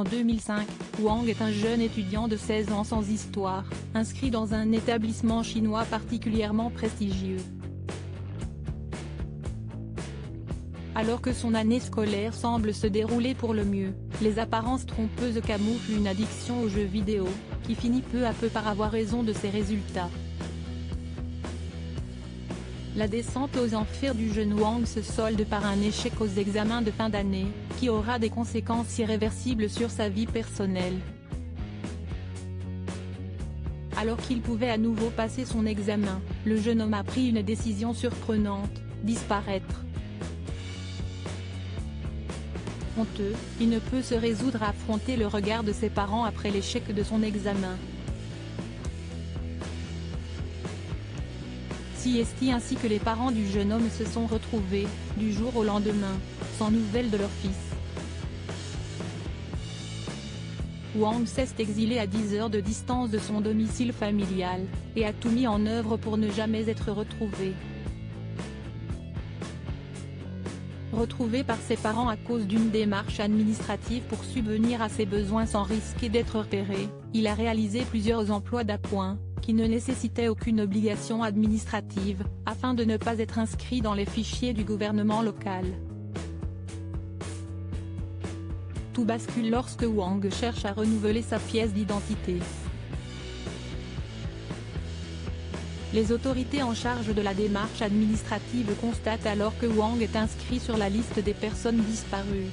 En 2005, Wang est un jeune étudiant de 16 ans sans histoire, inscrit dans un établissement chinois particulièrement prestigieux. Alors que son année scolaire semble se dérouler pour le mieux, les apparences trompeuses camouflent une addiction aux jeux vidéo, qui finit peu à peu par avoir raison de ses résultats. La descente aux enfers du jeune Wang se solde par un échec aux examens de fin d'année, qui aura des conséquences irréversibles sur sa vie personnelle. Alors qu'il pouvait à nouveau passer son examen, le jeune homme a pris une décision surprenante, disparaître. Honteux, il ne peut se résoudre à affronter le regard de ses parents après l'échec de son examen. CST ainsi que les parents du jeune homme se sont retrouvés, du jour au lendemain, sans nouvelles de leur fils. Wang s'est exilé à 10 heures de distance de son domicile familial, et a tout mis en œuvre pour ne jamais être retrouvé. Retrouvé par ses parents à cause d'une démarche administrative pour subvenir à ses besoins sans risquer d'être repéré, il a réalisé plusieurs emplois d'appoint, qui ne nécessitaient aucune obligation administrative, afin de ne pas être inscrit dans les fichiers du gouvernement local. Tout bascule lorsque Wang cherche à renouveler sa pièce d'identité. Les autorités en charge de la démarche administrative constatent alors que Wang est inscrit sur la liste des personnes disparues.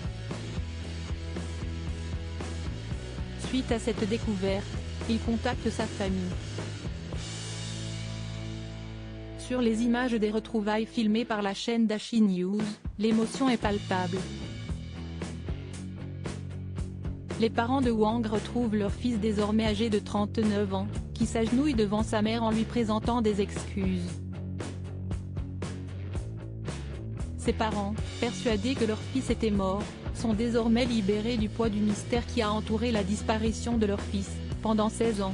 Suite à cette découverte, il contacte sa famille. Sur les images des retrouvailles filmées par la chaîne Dashi News, l'émotion est palpable. Les parents de Wang retrouvent leur fils désormais âgé de 39 ans, qui s'agenouille devant sa mère en lui présentant des excuses. Ses parents, persuadés que leur fils était mort, sont désormais libérés du poids du mystère qui a entouré la disparition de leur fils, pendant 16 ans.